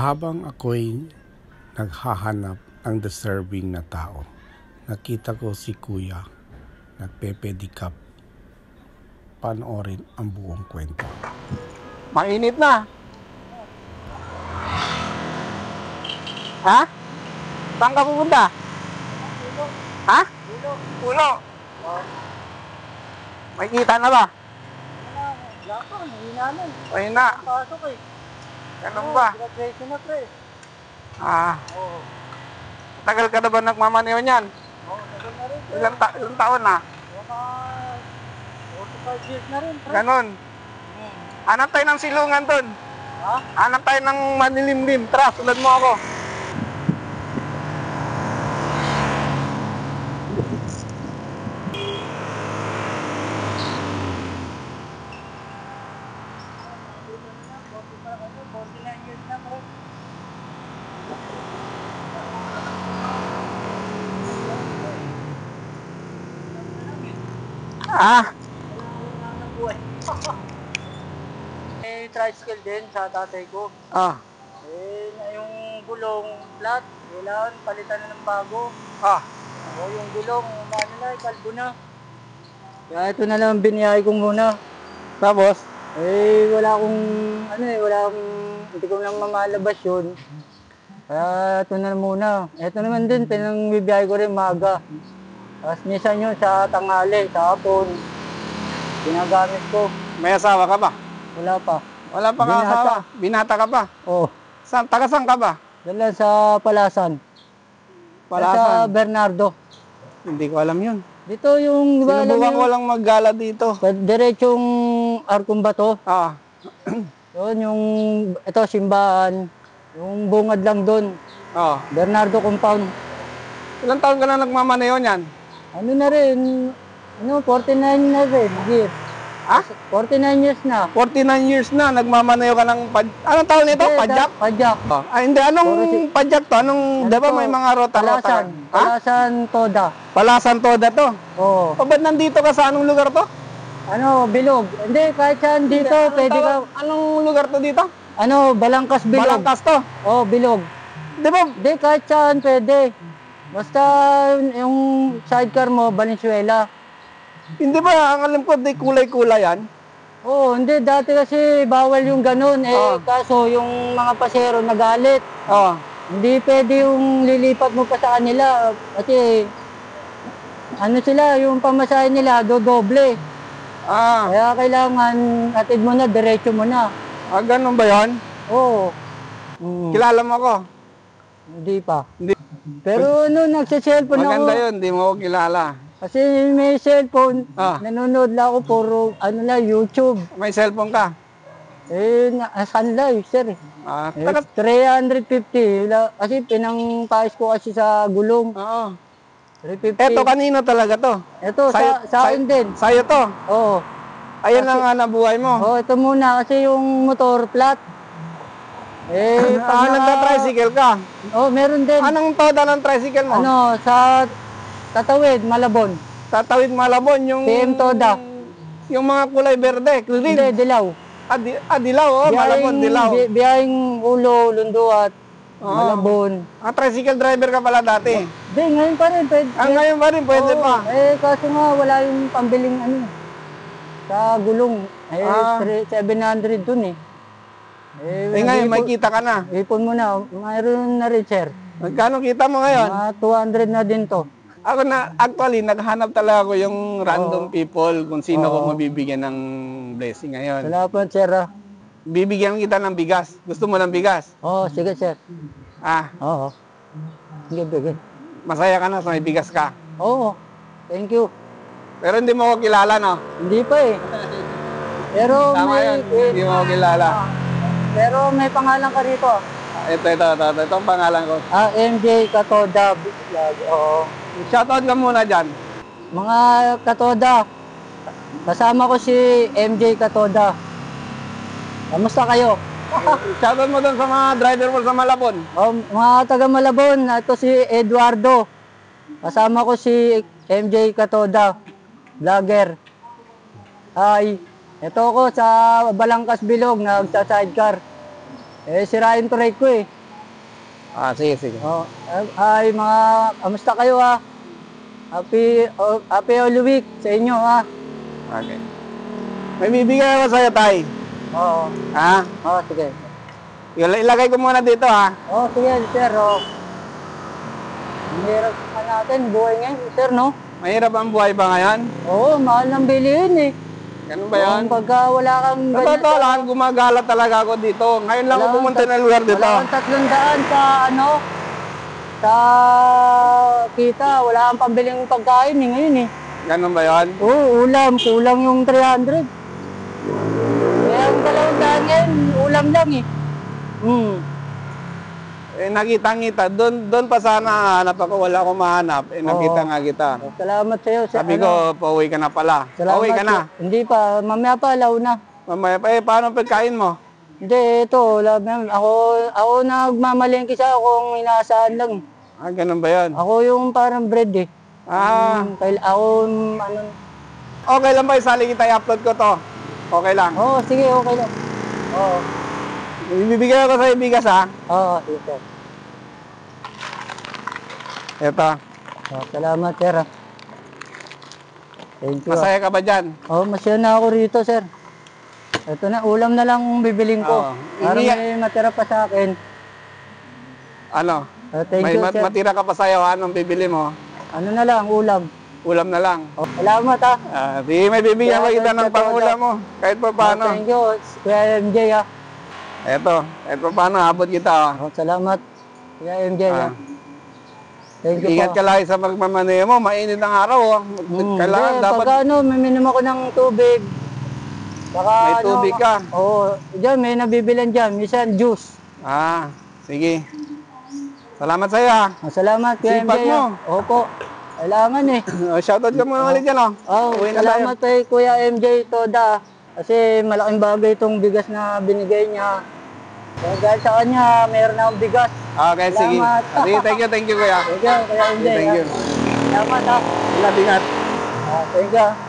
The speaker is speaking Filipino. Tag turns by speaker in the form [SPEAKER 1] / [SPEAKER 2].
[SPEAKER 1] Habang ako'y naghahanap ng deserving na tao, nakita ko si Kuya nagpe-pedicab. Panoorin ang buong kwento.
[SPEAKER 2] Mainit na. Ha? Saan ka pupunta? Pulo. Ha? Pulo. Pulo. May kita na ba?
[SPEAKER 3] Wala pa, mahina na.
[SPEAKER 2] Mahina.
[SPEAKER 3] Pasok eh.
[SPEAKER 2] Ganun ba?
[SPEAKER 3] Graduation na pre.
[SPEAKER 2] Oo. Tagal ka na ba nagmamaneho niyan?
[SPEAKER 3] Oo, tagal na rin pre.
[SPEAKER 2] Ilang taon na?
[SPEAKER 3] Mga 45 years na rin pre.
[SPEAKER 2] Ganun. Hanap tayo ng silungan dun.
[SPEAKER 3] Ha?
[SPEAKER 2] Hanap tayo ng manilimlim. Tara, sunod mo ako.
[SPEAKER 3] May tricycle din sa tatay ko. Yung gulong flat, kailangan palitan na ng bago. O yung gulong, ano na, kalbo na. Kaya ito na lang biniyahe ko muna.
[SPEAKER 2] Tapos?
[SPEAKER 3] Hindi ko lang mamalabas yun. Kaya ito na muna. Ito naman din, pinangbibiyahe ko rin maga. Tapos minsan yun sa tanghali, sa hapon. Ginagamit ko.
[SPEAKER 2] May asawa ka ba?
[SPEAKER 3] Wala pa.
[SPEAKER 2] Wala pa ka asawa? Binata ka ba?
[SPEAKER 3] Oo.
[SPEAKER 2] Taga saan ka ba?
[SPEAKER 3] Dala sa Palasan. Sa Bernardo.
[SPEAKER 2] Hindi ko alam yun.
[SPEAKER 3] Dito yung...
[SPEAKER 2] Sinubukan ko lang maggala dito.
[SPEAKER 3] Diretsong Arkong Bato. Yun yung... Ito, simbahan. Yung bungad lang doon. Bernardo Compound.
[SPEAKER 2] Ilang taon ka na nagmamaneho niyan?
[SPEAKER 3] Ano na rin? 49 na rin. Years. 49 years na.
[SPEAKER 2] 49 years na nagmamaneho ka ng anong tawag nito? Padyak?
[SPEAKER 3] Padyak.
[SPEAKER 2] Hindi. Anong padyak to? Di ba may mga rota-rota?
[SPEAKER 3] Palasan Toda.
[SPEAKER 2] Palasan Toda to?
[SPEAKER 3] Oo.
[SPEAKER 2] Ba't nandito ka sa anong lugar to?
[SPEAKER 3] Bilog. Hindi, kahit saan dito, pwede ka...
[SPEAKER 2] Anong lugar to dito?
[SPEAKER 3] Balangkas Bilog.
[SPEAKER 2] Balangkas to?
[SPEAKER 3] Oo, Bilog.
[SPEAKER 2] Di ba?
[SPEAKER 3] Hindi, kahit saan pwede. Basta yung sidecar mo, Valenzuela.
[SPEAKER 2] Hindi ba, ang alam ko, di kulay-kulay yan?
[SPEAKER 3] Oo, hindi. Dati kasi bawal yung ganun. Kaso yung mga pasero nagalit. Hindi pwede yung lilipat mo pa sa kanila. Kasi, yung pamasahe nila, dodoble. Kaya kailangan, atid mo na, diretso mo na.
[SPEAKER 2] Ganun ba yan?
[SPEAKER 3] Oo.
[SPEAKER 2] Kilala mo ako?
[SPEAKER 3] Hindi pa. Hindi. Pero nagsa-cellphone ako.
[SPEAKER 2] Maganda yun, di mo ako kilala.
[SPEAKER 3] Kasi may cellphone, nanonood lang ako puro, YouTube.
[SPEAKER 2] May cellphone ka?
[SPEAKER 3] Sun Life, sir. 350. Kasi pinangpais ko kasi sa gulong. 350.
[SPEAKER 2] Eto, kanino talaga to?
[SPEAKER 3] Ito, sa akin din.
[SPEAKER 2] Sa'yo to?
[SPEAKER 3] Oo.
[SPEAKER 2] Ayan ang hanap buhay mo?
[SPEAKER 3] Oo, ito muna kasi yung motor flat.
[SPEAKER 2] Nagta-tricycle ka?
[SPEAKER 3] Oo, meron din.
[SPEAKER 2] Anong toda ng tricycle mo?
[SPEAKER 3] Sa Tatawid, Malabon.
[SPEAKER 2] Tatawid, Malabon, yung...
[SPEAKER 3] PM Toda.
[SPEAKER 2] Yung mga kulay berde, green.
[SPEAKER 3] Hindi, dilaw.
[SPEAKER 2] Dilaw, Malabon, dilaw.
[SPEAKER 3] Biyahing Ulo, Lunduat, Malabon.
[SPEAKER 2] Tricycle driver ka pala dati?
[SPEAKER 3] Hindi, ngayon pa rin.
[SPEAKER 2] Ngayon pa rin, pwede pa.
[SPEAKER 3] Kaso nga, wala yung pambiling sa gulong. 700 dun eh.
[SPEAKER 2] Ngayon, may kita ka na.
[SPEAKER 3] Ipon mo na. Mayroon na rin, sir.
[SPEAKER 2] Magkano kita mo ngayon?
[SPEAKER 3] 200 na din to.
[SPEAKER 2] Ako actually, naghanap talaga ako yung random people kung sino ko mabibigyan ng blessing ngayon.
[SPEAKER 3] Salamat, sir.
[SPEAKER 2] Bibigyan kita ng bigas. Gusto mo ng bigas?
[SPEAKER 3] Oo, sige, sir. Oo. Sige, bigay.
[SPEAKER 2] Masaya ka na sa may bigas ka?
[SPEAKER 3] Oo. Thank you.
[SPEAKER 2] Pero hindi mo ako kilala, no?
[SPEAKER 3] Hindi pa eh. Pero
[SPEAKER 2] tama yun, hindi mo ako kilala.
[SPEAKER 3] Pero may pangalan ka rito.
[SPEAKER 2] Ito ang pangalan ko.
[SPEAKER 3] MJ Katoda. Oo.
[SPEAKER 2] Shoutout ka muna dyan.
[SPEAKER 3] Mga Katoda, kasama ko si MJ Katoda. Kamusta kayo?
[SPEAKER 2] Shoutout mo doon sa mga driver mo sa Malabon.
[SPEAKER 3] Mga taga Malabon, ito si Eduardo. Kasama ko si MJ Katoda, vlogger. Ito ako sa Balangkas Bilog, nagsa-sidecar. Sirain to rake ko eh.
[SPEAKER 2] Sige, sige.
[SPEAKER 3] Oh, ay mga, kamusta kayo ha? Happy Holy Week sa inyo ha?
[SPEAKER 2] Okay. May bibigay ako sa'yo, tay.
[SPEAKER 3] Oo.
[SPEAKER 2] Ha?
[SPEAKER 3] Sige.
[SPEAKER 2] Ilagay ko muna dito, ha?
[SPEAKER 3] Sige, sir. Mahirap pa natin, buhay ngayon, sir, no?
[SPEAKER 2] Mahirap ang buhay ba ngayon?
[SPEAKER 3] Oo, mahal ng bilihin eh.
[SPEAKER 2] Ganun ba yun?
[SPEAKER 3] Pagka wala kang
[SPEAKER 2] Sa totoo lang, gumagala talaga ako dito. Ngayon lang ako pumunta ng lugar dito.
[SPEAKER 3] Wala kang 300 sa kita. Wala kang pambiling pagkain ngayon eh.
[SPEAKER 2] Ganun ba yun?
[SPEAKER 3] Oo, ulam. Kulang yung 300. Kaya yung 200 ngayon, ulam lang eh.
[SPEAKER 2] Nakita-ngita. Doon pa sana hanap ako. Wala akong mahanap. Nakita nga kita.
[SPEAKER 3] Salamat sa'yo.
[SPEAKER 2] Sabi ko, pauwi ka na pala. Pauwi ka na.
[SPEAKER 3] Hindi pa. Mamaya pa, alaw na.
[SPEAKER 2] Mamaya pa, paano pagkain mo?
[SPEAKER 3] Hindi, ito. Ako nagmamalengke sa akong inaasahan lang.
[SPEAKER 2] Ganun ba yun?
[SPEAKER 3] Ako yung parang bread eh.
[SPEAKER 2] Okay lang ba? Isali kita, i-upload ko to. Okay lang.
[SPEAKER 3] Sige, okay lang.
[SPEAKER 2] Ibibigay ako sa bigas, ha?
[SPEAKER 3] Ito.
[SPEAKER 2] Ito.
[SPEAKER 3] Salamat, sir. Thank you.
[SPEAKER 2] Masaya ka ba dyan?
[SPEAKER 3] Masaya na ako rito, sir. Ito na, ulam na lang bibiling ko. Para may matira pa sa akin.
[SPEAKER 2] Ano?
[SPEAKER 3] Thank you, sir.
[SPEAKER 2] Matira ka pa sa'yo, anong bibili mo?
[SPEAKER 3] Ano na lang, ulam.
[SPEAKER 2] Ulam na lang.
[SPEAKER 3] Salamat, ha.
[SPEAKER 2] May bibigyan pa kita ng pangulam mo. Kahit pa paano.
[SPEAKER 3] Thank you, Kuya MJ, ha.
[SPEAKER 2] Kahit pa paano, abot kita, ha.
[SPEAKER 3] Salamat, Kuya MJ, ha. Thank you
[SPEAKER 2] Ingat
[SPEAKER 3] po.
[SPEAKER 2] ka lagi sa pagmamaneho mo. Mainit ang araw, ha. Kailangan dapat...
[SPEAKER 3] Pagka maminom ako ng tubig.
[SPEAKER 2] May tubig ka.
[SPEAKER 3] Diyan, may nabibilan dyan. Minsan, juice.
[SPEAKER 2] Sige. Salamat sa'yo, ha.
[SPEAKER 3] Salamat, Kuya
[SPEAKER 2] Sipag
[SPEAKER 3] MJ.
[SPEAKER 2] mo.
[SPEAKER 3] Opo. Kailangan eh.
[SPEAKER 2] Shoutout ka muna ulit dyan, oh. Uwi na
[SPEAKER 3] Salamat kay Kuya MJ Toda. Kasi malaking bagay itong bigas na binigay niya. Kaya dahil sa kanya, mayroon na akong bigas.
[SPEAKER 2] Okay, sige.
[SPEAKER 3] Salamat.
[SPEAKER 2] Sige, thank you, kuya.
[SPEAKER 3] Thank you, Kuya MJ.
[SPEAKER 2] Thank you.
[SPEAKER 3] Salamat, ha.
[SPEAKER 2] Ingat.
[SPEAKER 3] Thank you.